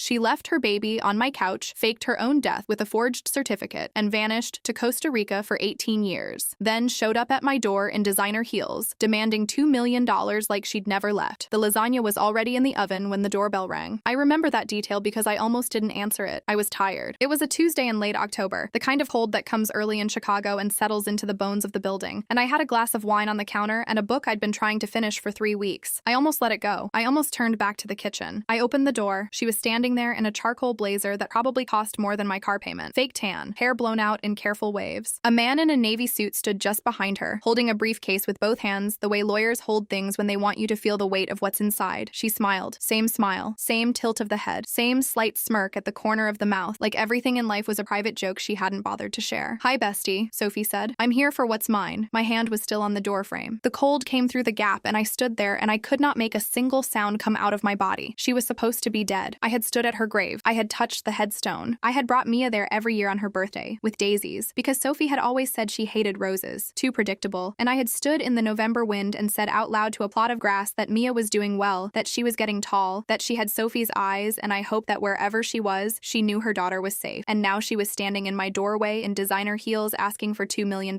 She left her baby on my couch, faked her own death with a forged certificate, and vanished to Costa Rica for 18 years. Then showed up at my door in designer heels, demanding $2 million like she'd never left. The lasagna was already in the oven when the doorbell rang. I remember that detail because I almost didn't answer it. I was tired. It was a Tuesday in late October, the kind of cold that comes early in Chicago and settles into the bones of the building. And I had a glass of wine on the counter and a book I'd been trying to finish for 3 weeks. I almost let it go. I almost turned back to the kitchen. I opened the door. She was standing there in a charcoal blazer that probably cost more than my car payment. Fake tan, hair blown out in careful waves. A man in a navy suit stood just behind her, holding a briefcase with both hands, the way lawyers hold things when they want you to feel the weight of what's inside. She smiled. Same smile, same tilt of the head, same slight smirk at the corner of the mouth, like everything in life was a private joke she hadn't bothered to share. "Hi, bestie," Sophie said. "I'm here for what's mine." My hand was still on the door frame. The cold came through the gap and I stood there and I could not make a single sound come out of my body. She was supposed to be dead. I had stood at her grave. I had touched the headstone. I had brought Mia there every year on her birthday, with daisies, because Sophie had always said she hated roses. Too predictable. And I had stood in the November wind and said out loud to a plot of grass that Mia was doing well, that she was getting tall, that she had Sophie's eyes, and I hoped that wherever she was, she knew her daughter was safe. And now she was standing in my doorway in designer heels asking for $2 million.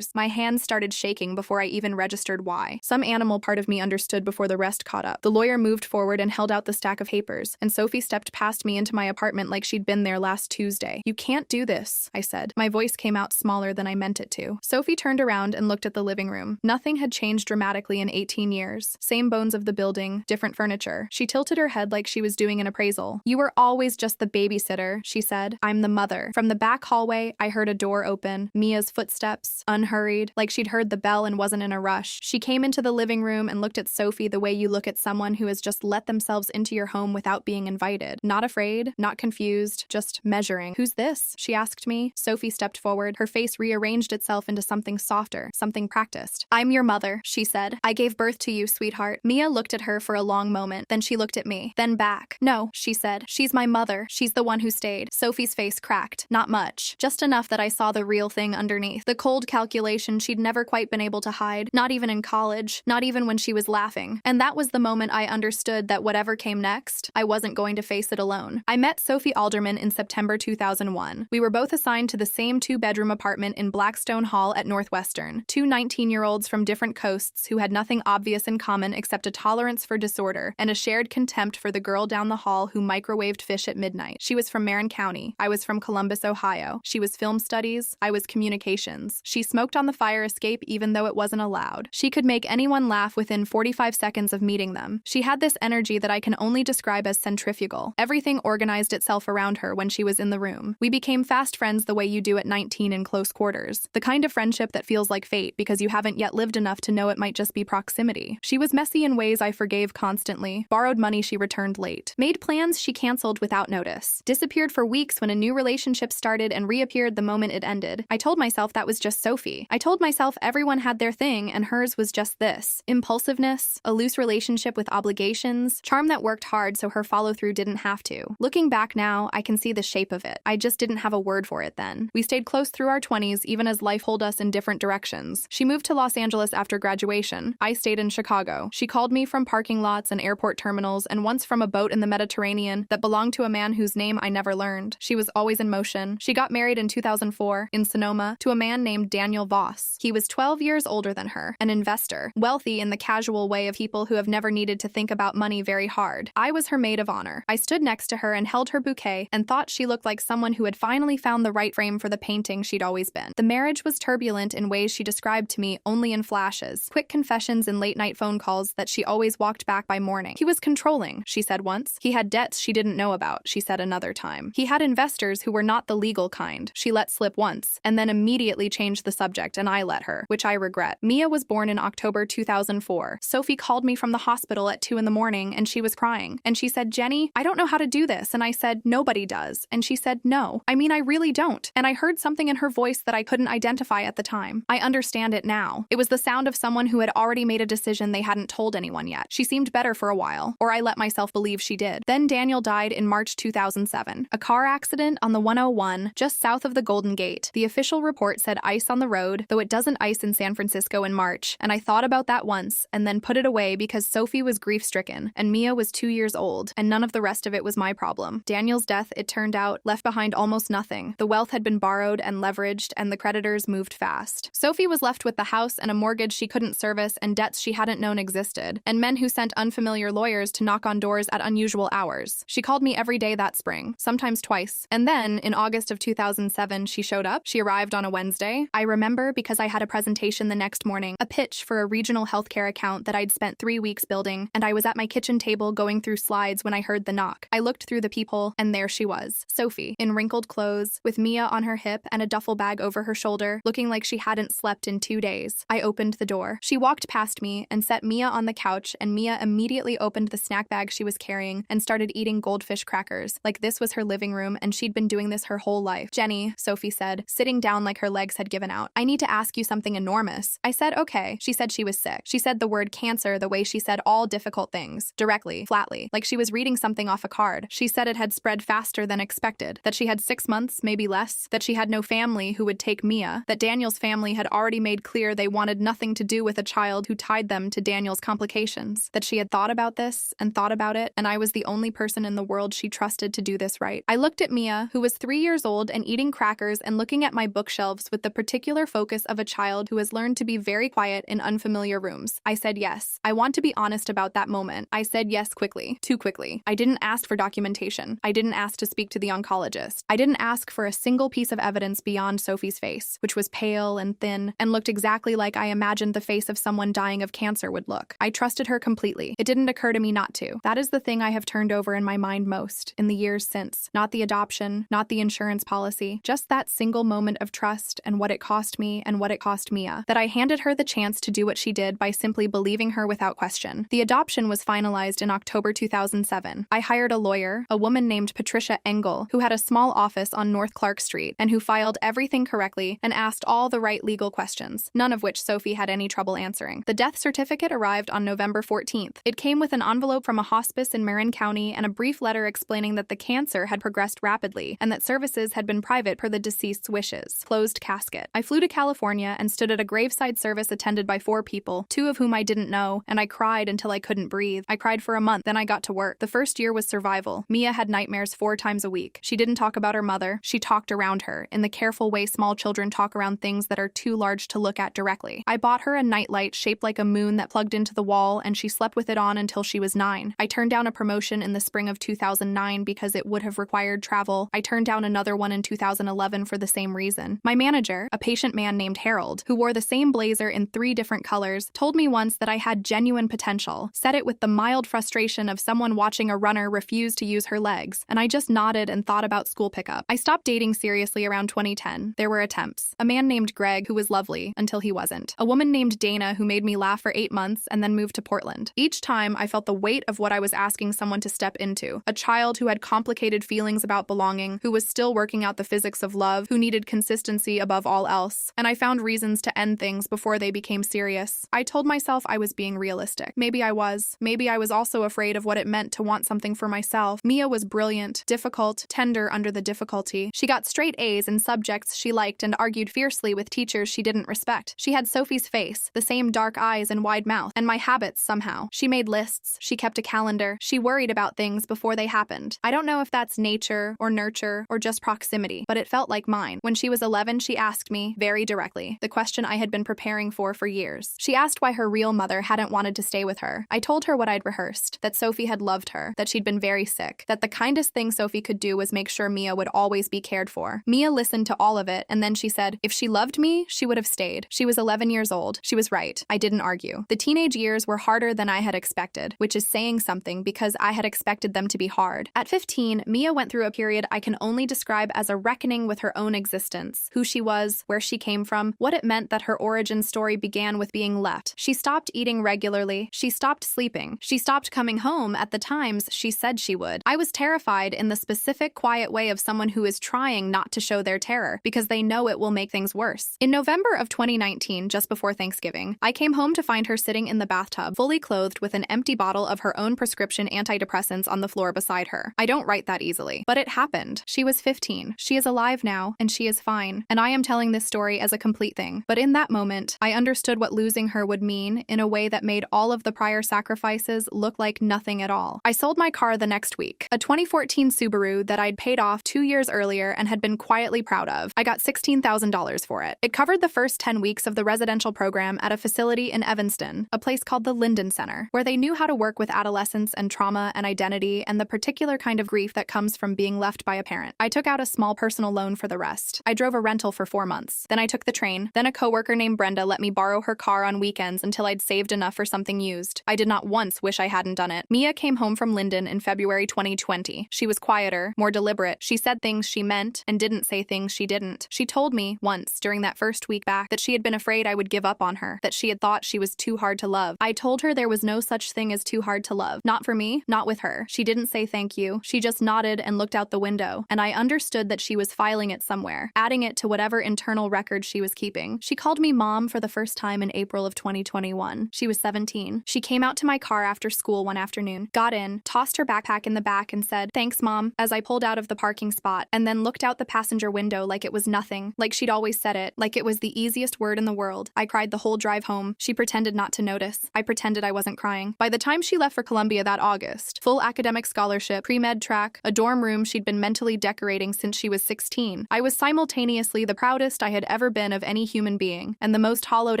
My hands started shaking before I even registered why. Some animal part of me understood before the rest caught up. The lawyer moved forward and held out the stack of papers, and Sophie stepped past me into my apartment like she'd been there last Tuesday. "You can't do this," I said. My voice came out smaller than I meant it to. Sophie turned around and looked at the living room. Nothing had changed dramatically in 18 years. Same bones of the building, different furniture. She tilted her head like she was doing an appraisal. "You were always just the babysitter," she said. "I'm the mother." From the back hallway, I heard a door open, Mia's footsteps, unhurried, like she'd heard the bell and wasn't in a rush. She came into the living room and looked at Sophie the way you look at someone who has just let themselves into your home without being invited. Not afraid, not confused, just measuring. "Who's this?" she asked me. Sophie stepped forward. Her face rearranged itself into something softer, something practiced. "I'm your mother," she said. "I gave birth to you, sweetheart." Mia looked at her for a long moment. Then she looked at me. Then back. "No," she said. "She's my mother. She's the one who stayed." Sophie's face cracked. Not much. Just enough that I saw the real thing underneath. The cold calculation she'd never quite been able to hide. Not even in college. Not even when she was laughing. And that was the moment I understood that whatever came next, I wasn't going to face it alone. I met Sophie Alderman in September 2001. We were both assigned to the same 2-bedroom apartment in Blackstone Hall at Northwestern. Two 19-year-olds from different coasts who had nothing obvious in common except a tolerance for disorder and a shared contempt for the girl down the hall who microwaved fish at midnight. She was from Marin County. I was from Columbus, Ohio. She was film studies. I was communications. She smoked on the fire escape even though it wasn't allowed. She could make anyone laugh within 45 seconds of meeting them. She had this energy that I can only describe as centrifugal. Everything organized itself around her when she was in the room. We became fast friends the way you do at 19 in close quarters. The kind of friendship that feels like fate because you haven't yet lived enough to know it might just be proximity. She was messy in ways I forgave constantly. Borrowed money she returned late. Made plans she canceled without notice. Disappeared for weeks when a new relationship started and reappeared the moment it ended. I told myself that was just Sophie. I told myself everyone had their thing and hers was just this. Impulsiveness, a loose relationship with obligations, charm that worked hard so her follow-through didn't have to. Looking back now, I can see the shape of it. I just didn't have a word for it then. We stayed close through our 20s even as life pulled us in different directions. She moved to Los Angeles after graduation. I stayed in Chicago. She called me from parking lots and airport terminals and once from a boat in the Mediterranean that belonged to a man whose name I never learned. She was always in motion. She got married in 2004 in Sonoma to a man named Daniel Voss. He was 12 years older than her, an investor, wealthy in the casual way of people who have never needed to think about money very hard. I was her maid of honor. I stood next to her and held her bouquet and thought she looked like someone who had finally found the right frame for the painting she'd always been. The marriage was turbulent in ways she described to me only in flashes, quick confessions and late-night phone calls that she always walked back by morning. He was controlling, she said once. He had debts she didn't know about, she said another time. He had investors who were not the legal kind, she let slip once, and then immediately changed the subject and I let her, which I regret. Mia was born in October 2004. Sophie called me from the hospital at 2 in the morning and she was crying. And she said, "Jenny, I don't know how to do this." And I said, "Nobody does." And she said, "No. I mean, I really don't." And I heard something in her voice that I couldn't identify at the time. I understand it now. It was the sound of someone who had already made a decision they hadn't told anyone yet. She seemed better for a while, or I let myself believe she did. Then Daniel died in March 2007. A car accident on the 101, just south of the Golden Gate. The official report said ice on the road, though it doesn't ice in San Francisco in March. And I thought about that once, and then put it away because Sophie was grief-stricken, and Mia was 2 years old, and none of the rest of it of it was my problem. Daniel's death, it turned out, left behind almost nothing. The wealth had been borrowed and leveraged, and the creditors moved fast. Sophie was left with the house and a mortgage she couldn't service and debts she hadn't known existed, and men who sent unfamiliar lawyers to knock on doors at unusual hours. She called me every day that spring, sometimes twice. And then, in August of 2007, she showed up. She arrived on a Wednesday. I remember because I had a presentation the next morning, a pitch for a regional healthcare account that I'd spent 3 weeks building, and I was at my kitchen table going through slides when I heard the knock. I looked through the peephole, and there she was, Sophie, in wrinkled clothes, with Mia on her hip and a duffel bag over her shoulder, looking like she hadn't slept in 2 days. I opened the door. She walked past me and set Mia on the couch, and Mia immediately opened the snack bag she was carrying and started eating goldfish crackers, like this was her living room and she'd been doing this her whole life. "Jenny," Sophie said, sitting down like her legs had given out, "I need to ask you something enormous." I said, "Okay." She said she was sick. She said the word cancer the way she said all difficult things, directly, flatly, like she was reading something off a card. She said it had spread faster than expected, that she had 6 months, maybe less, that she had no family who would take Mia, that Daniel's family had already made clear they wanted nothing to do with a child who tied them to Daniel's complications, that she had thought about this and thought about it, and I was the only person in the world she trusted to do this right. I looked at Mia, who was 3 years old and eating crackers and looking at my bookshelves with the particular focus of a child who has learned to be very quiet in unfamiliar rooms. I said yes. I want to be honest about that moment. I said yes quickly, too quickly. I didn't ask for documentation. I didn't ask to speak to the oncologist. I didn't ask for a single piece of evidence beyond Sophie's face, which was pale and thin and looked exactly like I imagined the face of someone dying of cancer would look. I trusted her completely. It didn't occur to me not to. That is the thing I have turned over in my mind most in the years since. Not the adoption, not the insurance policy, just that single moment of trust and what it cost me and what it cost Mia. That I handed her the chance to do what she did by simply believing her without question. The adoption was finalized in October 2007. I hired a lawyer, a woman named Patricia Engel, who had a small office on North Clark Street and who filed everything correctly and asked all the right legal questions, none of which Sophie had any trouble answering. The death certificate arrived on November 14th. It came with an envelope from a hospice in Marin County and a brief letter explaining that the cancer had progressed rapidly and that services had been private per the deceased's wishes. Closed casket. I flew to California and stood at a graveside service attended by 4 people, 2 of whom I didn't know, and I cried until I couldn't breathe. I cried for a month, then I got to work. The first year was survival. Mia had nightmares 4 times a week. She didn't talk about her mother. She talked around her, in the careful way small children talk around things that are too large to look at directly. I bought her a nightlight shaped like a moon that plugged into the wall, and she slept with it on until she was 9. I turned down a promotion in the spring of 2009 because it would have required travel. I turned down another one in 2011 for the same reason. My manager, a patient man named Harold, who wore the same blazer in 3 different colors, told me once that I had genuine potential, said it with the mild frustration of someone watching a runner refuse to use her legs, and I just nodded and thought about school pickup. I stopped dating seriously around 2010. There were attempts. A man named Greg who was lovely until he wasn't. A woman named Dana who made me laugh for 8 months and then moved to Portland. Each time I felt the weight of what I was asking someone to step into. A child who had complicated feelings about belonging, who was still working out the physics of love, who needed consistency above all else. And I found reasons to end things before they became serious. I told myself I was being realistic. Maybe I was. Maybe I was also afraid of what it meant to want something for myself. Mia was brilliant, difficult, tender under the difficulty. She got straight A's in subjects she liked and argued fiercely with teachers she didn't respect. She had Sophie's face, the same dark eyes and wide mouth, and my habits somehow. She made lists, she kept a calendar, she worried about things before they happened. I don't know if that's nature or nurture or just proximity, but it felt like mine. When she was 11, she asked me, very directly, the question I had been preparing for years. She asked why her real mother hadn't wanted to stay with her. I told her what I'd rehearsed, that Sophie had loved her, that she'd been very sick, that the kindest thing Sophie could do was make sure Mia would always be cared for. Mia listened to all of it, and then she said, if she loved me, she would have stayed. She was 11 years old. She was right. I didn't argue. The teenage years were harder than I had expected, which is saying something because I had expected them to be hard. At 15, Mia went through a period I can only describe as a reckoning with her own existence, who she was, where she came from, what it meant that her origin story began with being left. She stopped eating regularly. She stopped sleeping. She stopped coming home at the times she said she would. I was terrified in the specific, quiet way of someone who is trying not to show their terror because they know it will make things worse. In November of 2019, just before Thanksgiving, I came home to find her sitting in the bathtub, fully clothed with an empty bottle of her own prescription antidepressants on the floor beside her. I don't write that easily, but it happened. She was 15. She is alive now, and she is fine. And I am telling this story as a complete thing. But in that moment, I understood what losing her would mean in a way that made all of the prior sacrifices look like nothing at all. I sold my car the the next week. A 2014 Subaru that I'd paid off 2 years earlier and had been quietly proud of. I got $16,000 for it. It covered the first 10 weeks of the residential program at a facility in Evanston, a place called the Linden Center, where they knew how to work with adolescence and trauma and identity and the particular kind of grief that comes from being left by a parent. I took out a small personal loan for the rest. I drove a rental for 4 months. Then I took the train. Then a coworker named Brenda let me borrow her car on weekends until I'd saved enough for something used. I did not once wish I hadn't done it. Mia came home from Linden in February 2020. She was quieter, more deliberate. She said things she meant and didn't say things she didn't. She told me once during that first week back that she had been afraid I would give up on her, that she had thought she was too hard to love. I told her there was no such thing as too hard to love. Not for me, not with her. She didn't say thank you. She just nodded and looked out the window, and I understood that she was filing it somewhere, adding it to whatever internal record she was keeping. She called me mom for the first time in April of 2021. She was 17. She came out to my car after school one afternoon, got in, tossed her backpack in the back and said, "Thanks, Mom," as I pulled out of the parking spot, and then looked out the passenger window like it was nothing, like she'd always said it, like it was the easiest word in the world. I cried the whole drive home. She pretended not to notice. I pretended I wasn't crying. By the time she left for Columbia that August, full academic scholarship, pre-med track, a dorm room she'd been mentally decorating since she was 16, I was simultaneously the proudest I had ever been of any human being, and the most hollowed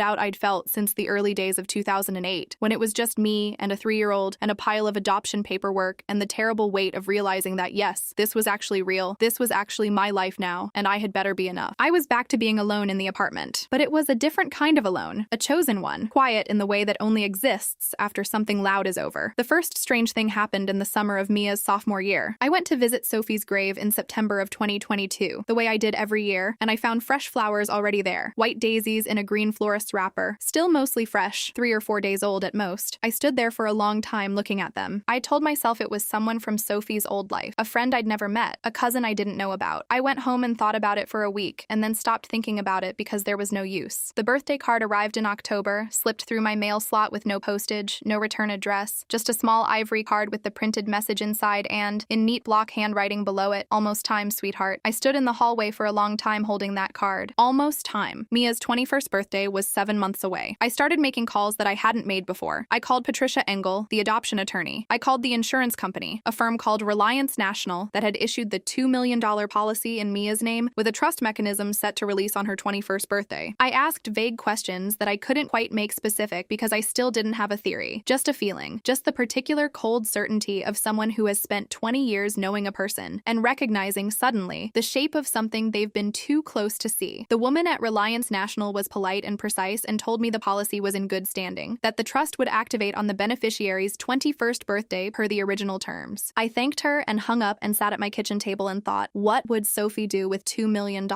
out I'd felt since the early days of 2008, when it was just me and a 3-year-old and a pile of adoption paperwork and the terrible weight of realizing that, yes, this was actually real, this was actually my life now, and I had better be enough. I was back to being alone in the apartment, but it was a different kind of alone, a chosen one, quiet in the way that only exists after something loud is over. The first strange thing happened in the summer of Mia's sophomore year. I went to visit Sophie's grave in September of 2022, the way I did every year, and I found fresh flowers already there, white daisies in a green florist's wrapper, still mostly fresh, 3 or 4 days old at most. I stood there for a long time looking at them. I told myself it was someone from Sophie's old life, a friend I'd never met, a cousin I didn't know about. I went home and thought about it for a week, and then stopped thinking about it because there was no use. The birthday card arrived in October, slipped through my mail slot with no postage, no return address, just a small ivory card with the printed message inside and, in neat block handwriting below it, "Almost time, sweetheart." I stood in the hallway for a long time holding that card. Almost time. Mia's 21st birthday was 7 months away. I started making calls that I hadn't made before. I called Patricia Engel, the adoption attorney. I called the insurance company, a firm called Reliance National that had issued the $2 million policy in Mia's name with a trust mechanism set to release on her 21st birthday. I asked vague questions that I couldn't quite make specific because I still didn't have a theory, just a feeling, just the particular cold certainty of someone who has spent 20 years knowing a person and recognizing suddenly the shape of something they've been too close to see. The woman at Reliance National was polite and precise and told me the policy was in good standing, that the trust would activate on the beneficiary's 21st birthday per the original terms. I thanked her and hung up and sat at my kitchen table and thought, what would Sophie do with $2 million?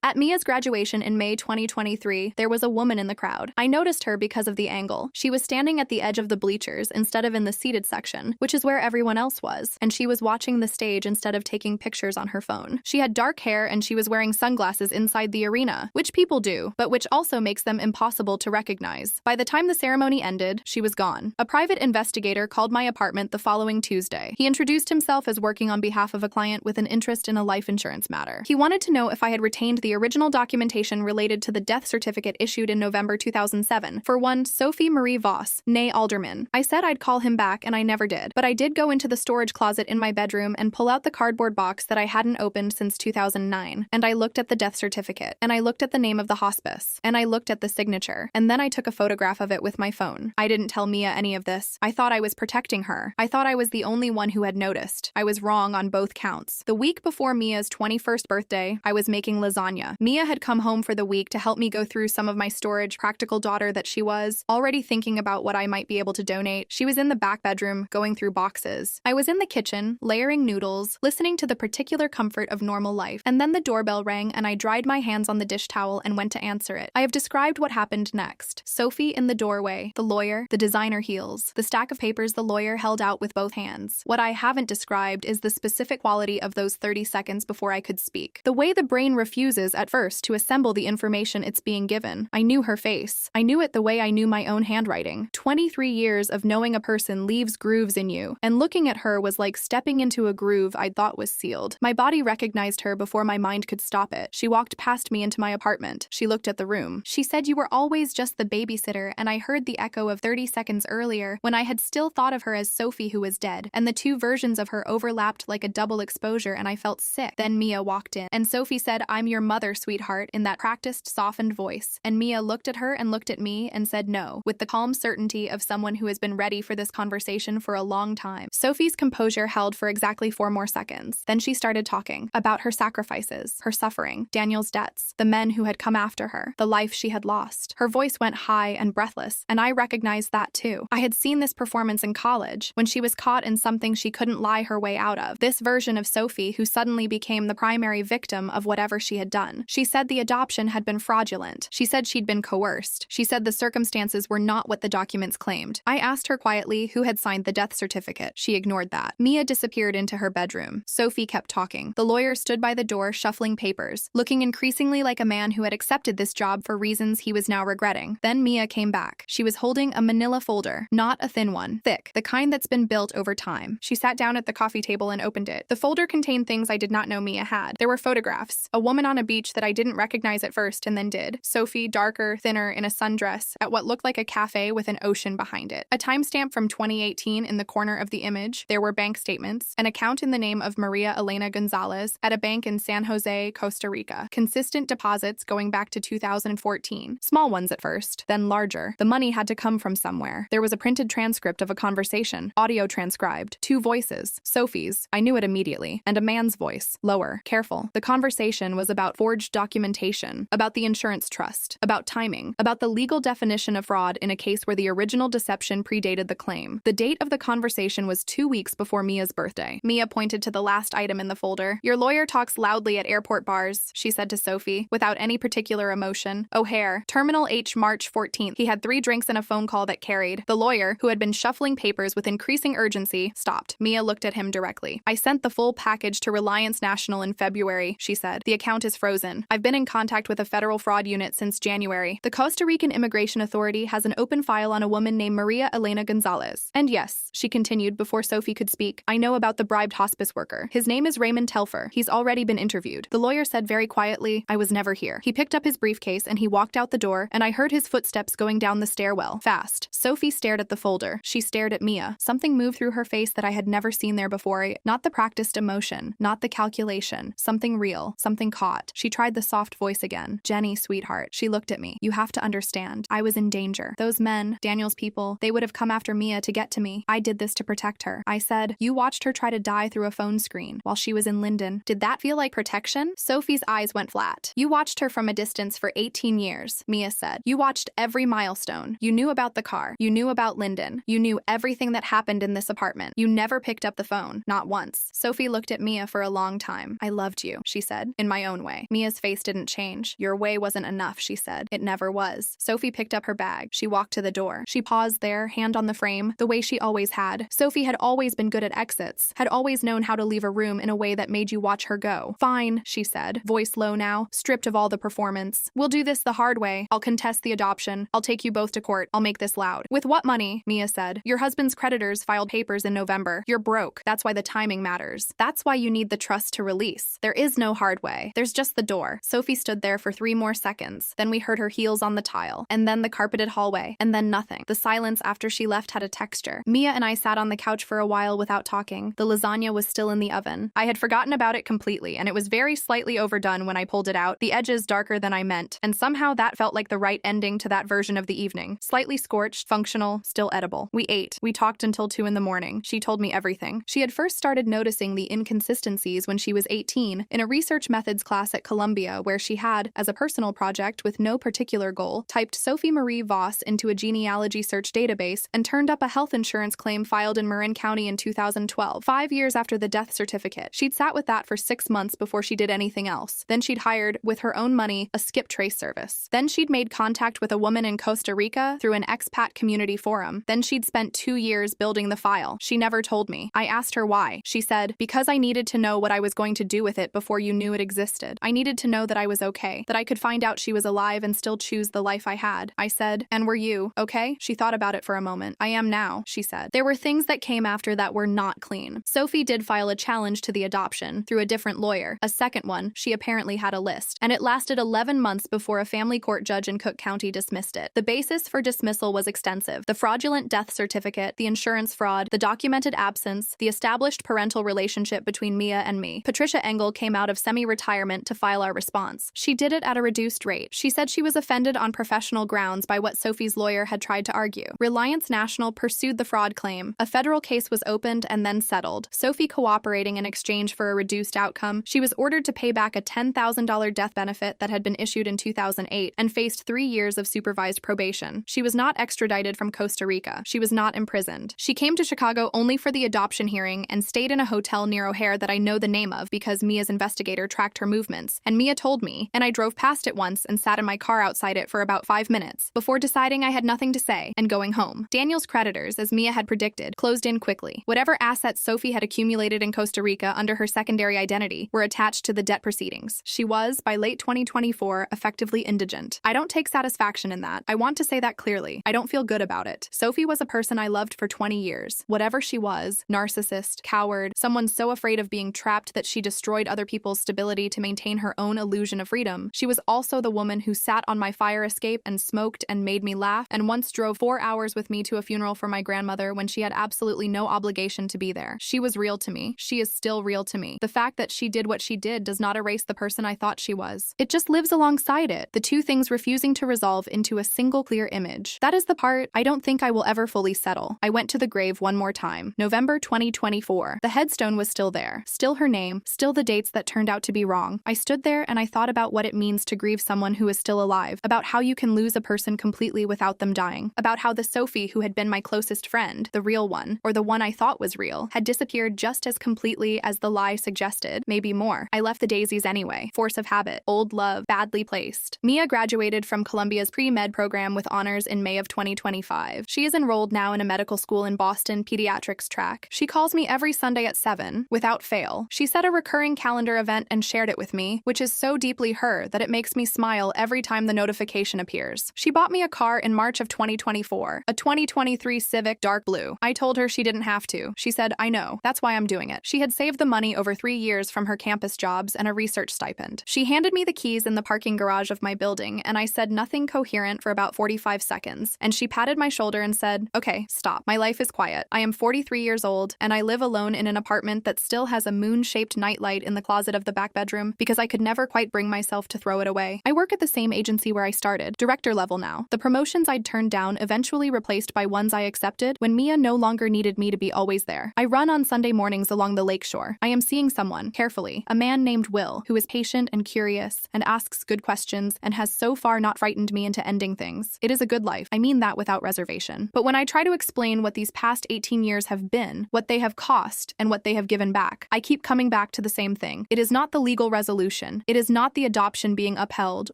At Mia's graduation in May 2023, there was a woman in the crowd. I noticed her because of the angle. She was standing at the edge of the bleachers instead of in the seated section, which is where everyone else was, and she was watching the stage instead of taking pictures on her phone. She had dark hair and she was wearing sunglasses inside the arena, which people do, but which also makes them impossible to recognize. By the time the ceremony ended, she was gone. A private investigator called my apartment the following Tuesday. He introduced himself as working on behalf of a client with an interest in a life insurance matter. He wanted to know if I had retained the original documentation related to the death certificate issued in November 2007 for one Sophie Marie Voss, née Alderman. I said I'd call him back, and I never did, but I did go into the storage closet in my bedroom and pull out the cardboard box that I hadn't opened since 2009, and I looked at the death certificate, and I looked at the name of the hospice, and I looked at the signature, and then I took a photograph of it with my phone. I didn't tell Mia any of this. I thought I was protecting her. I thought I was the only one who had noticed. I was wrong on both counts. The week before Mia's 21st birthday, I was making lasagna. Mia had come home for the week to help me go through some of my storage, practical daughter that she was, already thinking about what I might be able to donate. She was in the back bedroom, going through boxes. I was in the kitchen, layering noodles, listening to the particular comfort of normal life, and then the doorbell rang and I dried my hands on the dish towel and went to answer it. I have described what happened next. Sophie in the doorway, the lawyer, the designer heels, the stack of papers the lawyer held out with both hands. What I haven't described is the specific quality of those 30 seconds before I could speak. The way the brain refuses at first to assemble the information it's being given. I knew her face. I knew it the way I knew my own handwriting. 23 years of knowing a person leaves grooves in you, and looking at her was like stepping into a groove I'd thought was sealed. My body recognized her before my mind could stop it. She walked past me into my apartment. She looked at the room. She said, "You were always just the babysitter," and I heard the echo of 30 seconds earlier when I had still thought of her as Sophie who was dead. head, and the two versions of her overlapped like a double exposure, and I felt sick. Then Mia walked in, and Sophie said, "I'm your mother, sweetheart," in that practiced, softened voice. And Mia looked at her and looked at me and said no, with the calm certainty of someone who has been ready for this conversation for a long time. Sophie's composure held for exactly 4 more seconds. Then she started talking about her sacrifices, her suffering, Daniel's debts, the men who had come after her, the life she had lost. Her voice went high and breathless, and I recognized that too. I had seen this performance in college, when she was caught in something she couldn't lie her way out of. This version of Sophie who suddenly became the primary victim of whatever she had done. She said the adoption had been fraudulent. She said she'd been coerced. She said the circumstances were not what the documents claimed. I asked her quietly who had signed the death certificate. She ignored that. Mia disappeared into her bedroom. Sophie kept talking. The lawyer stood by the door, shuffling papers, looking increasingly like a man who had accepted this job for reasons he was now regretting. Then Mia came back. She was holding a manila folder, not a thin one, thick, the kind that's been built over time. She sat down at the coffee table and opened it. The folder contained things I did not know Mia had. There were photographs, a woman on a beach that I didn't recognize at first and then did. Sophie, darker, thinner, in a sundress, at what looked like a cafe with an ocean behind it. A timestamp from 2018 in the corner of the image. There were bank statements, an account in the name of Maria Elena Gonzalez at a bank in San Jose, Costa Rica. Consistent deposits going back to 2014. Small ones at first, then larger. The money had to come from somewhere. There was a printed transcript of a conversation, audio transcribed, 2 voices, Sophie's, I knew it immediately, and a man's voice, lower, careful. The conversation was about forged documentation, about the insurance trust, about timing, about the legal definition of fraud in a case where the original deception predated the claim. The date of the conversation was 2 weeks before Mia's birthday. Mia pointed to the last item in the folder. Your lawyer talks loudly at airport bars, she said to Sophie, without any particular emotion. O'Hare, Terminal H, March 14th. He had 3 drinks and a phone call that carried. The lawyer, who had been shuffling papers with increasing urgency, stopped. Mia looked at him directly. I sent the full package to Reliance National in February, she said. The account is frozen. I've been in contact with a federal fraud unit since January. The Costa Rican Immigration Authority has an open file on a woman named Maria Elena Gonzalez. And yes, she continued before Sophie could speak, I know about the bribed hospice worker. His name is Raymond Telfer. He's already been interviewed. The lawyer said very quietly, I was never here. He picked up his briefcase and he walked out the door, and I heard his footsteps going down the stairwell, fast. Sophie stared at the folder. She stared at Mia. Something moved through her face that I had never seen there before. Not the practiced emotion, not the calculation. Something real, something caught. She tried the soft voice again. Jenny, sweetheart. She looked at me. You have to understand. I was in danger. Those men, Daniel's people, they would have come after Mia to get to me. I did this to protect her. I said, you watched her try to die through a phone screen while she was in Linden. Did that feel like protection? Sophie's eyes went flat. You watched her from a distance for 18 years, Mia said. You watched every milestone. You knew about the car. You knew about Linden. You knew everything that happened in this apartment. You never picked up the phone. Not once. Sophie looked at Mia for a long time. I loved you, she said, in my own way. Mia's face didn't change. Your way wasn't enough, she said. It never was. Sophie picked up her bag. She walked to the door. She paused there, hand on the frame, the way she always had. Sophie had always been good at exits, had always known how to leave a room in a way that made you watch her go. Fine, she said, voice low now, stripped of all the performance. We'll do this the hard way. I'll contest the adoption. I'll take you both to court. I'll make this loud. With what money? Mia said. Your husband's creditors filed papers in November. You're broke. That's why the timing matters. That's why you need the trust to release. There is no hard way. There's just the door. Sophie stood there for 3 more seconds. Then we heard her heels on the tile, and then the carpeted hallway, and then nothing. The silence after she left had a texture. Mia and I sat on the couch for a while without talking. The lasagna was still in the oven. I had forgotten about it completely, and it was very slightly overdone when I pulled it out, the edges darker than I meant, and somehow that felt like the right ending to that version of the evening. Slightly scorched, functional, still edible. We ate. We talked until 2 in the morning. She told me everything. She had first started noticing the inconsistencies when she was 18 in a research methods class at Columbia, where she had, as a personal project with no particular goal, typed Sophie Marie Voss into a genealogy search database and turned up a health insurance claim filed in Marin County in 2012, 5 years after the death certificate. She'd sat with that for 6 months before she did anything else. Then she'd hired, with her own money, a skip trace service. Then she'd made contact with a woman in Costa Rica through an expat community forum. Then she'd spent 2 years building the file. She never told me. I asked her why. She said, because I needed to know what I was going to do with it before you knew it existed. I needed to know that I was okay, that I could find out she was alive and still choose the life I had. I said, and were you okay? She thought about it for a moment. I am now, she said. There were things that came after that were not clean. Sophie did file a challenge to the adoption through a different lawyer. A second one, she apparently had a list, and it lasted 11 months before a family court judge in Cook County dismissed it. The basis for dismissal was extensive. The fraudulent death certificate, the insurance fraud, the documented absence, the established parental relationship between Mia and me. Patricia Engel came out of semi-retirement to file our response. She did it at a reduced rate. She said she was offended on professional grounds by what Sophie's lawyer had tried to argue. Reliance National pursued the fraud claim. A federal case was opened and then settled. Sophie cooperating in exchange for a reduced outcome, she was ordered to pay back a $10,000 death benefit that had been issued in 2008 and faced 3 years of supervised probation. She was not extradited from Costa Rica. She was not imprisoned. She came to Chicago only for the adoption hearing and stayed in a hotel near O'Hare that I know the name of because Mia's investigator tracked her movements, and Mia told me, and I drove past it once and sat in my car outside it for about 5 minutes before deciding I had nothing to say and going home. Daniel's creditors, as Mia had predicted, closed in quickly. Whatever assets Sophie had accumulated in Costa Rica under her secondary identity were attached to the debt proceedings. She was, by late 2024, effectively indigent. I don't take satisfaction in that. I want to say that clearly. I don't feel good about it. Sophie was a person I loved for 20 years. Whatever she was, narcissist, coward, someone so afraid of being trapped that she destroyed other people's stability to maintain her own illusion of freedom, she was also the woman who sat on my fire escape and smoked and made me laugh, and once drove 4 hours with me to a funeral for my grandmother when she had absolutely no obligation to be there. She was real to me. She is still real to me. The fact that she did what she did does not erase the person I thought she was. It just lives alongside it, the two things refusing to resolve into a single clear image. That is the part I don't think I will ever fully settle. I went to the grave one more time. November 2024. The headstone was still there. Still her name. Still the dates that turned out to be wrong. I stood there and I thought about what it means to grieve someone who is still alive. About how you can lose a person completely without them dying. About how the Sophie who had been my closest friend, the real one, or the one I thought was real, had disappeared just as completely as the lie suggested, maybe more. I left the daisies anyway. Force of habit. Old love. Badly placed. Mia graduated from Columbia's pre-med program with honors in May of 2025. She is enrolled now in a medical school in Boston, pediatrics track. She calls me every Sunday at 7, without fail. She set a recurring calendar event and shared it with me, which is so deeply her that it makes me smile every time the notification appears. She bought me a car in March of 2024, a 2023 Civic dark blue. I told her she didn't have to. She said, I know, that's why I'm doing it. She had saved the money over 3 years from her campus jobs and a research stipend. She handed me the keys in the parking garage of my building, and I said nothing coherent for about 45 seconds, and she patted my shoulder and said, okay, stop. My life is quiet. I am 43 years old, and I live alone in an apartment that still has a moon-shaped nightlight in the closet of the back bedroom because I could never quite bring myself to throw it away. I work at the same agency where I started, director level now. The promotions I'd turned down eventually replaced by ones I accepted when Mia no longer needed me to be always there. I run on Sunday mornings along the lakeshore. I am seeing someone, carefully, a man named Will, who is patient and curious and asks good questions and has so far not frightened me into ending things. It is a good life. I mean that without reservation. But when I try to explain what these past 18 years have been, what they have cost, and what they have given back, I keep coming back to the same thing. It is not the legal resolution. It is not the adoption being upheld,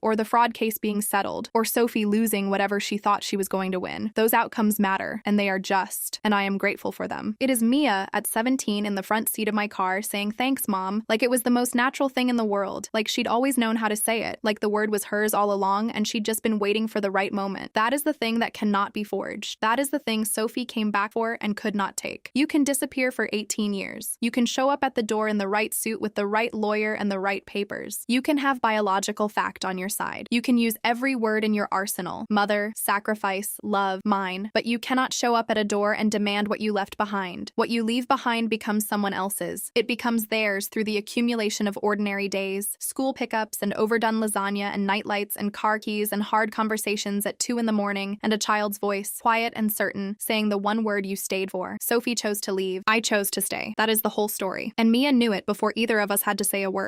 or the fraud case being settled, or Sophie losing whatever she thought she was going to win. Those outcomes matter, and they are just, and I am grateful for them. It is Mia at 17 in the front seat of my car saying, thanks, Mom, like it was the most natural thing in the world, like she'd always known how to say it, like the word was hers all along, and she'd just been waiting for the right moment. That is the thing that cannot be forged. That is the thing Sophie came back for and could not take. You can disappear for 18 years. You can show up at the door in the right suit with the right lawyer and the right papers. You can have biological fact on your side. You can use every word in your arsenal: mother, sacrifice, love, mine, but you cannot show up at a door and demand what you left behind. What you leave behind becomes someone else's. It becomes theirs through the accumulation of ordinary days, school pickups and overdone lasagna and nightlights and car keys and hard conversations at 2 in the morning and a child's voice, quiet and certain, saying the one word you stayed for. Sophie chose to leave. I chose to stay. That is the whole story. And Mia knew it before either of us had to say a word.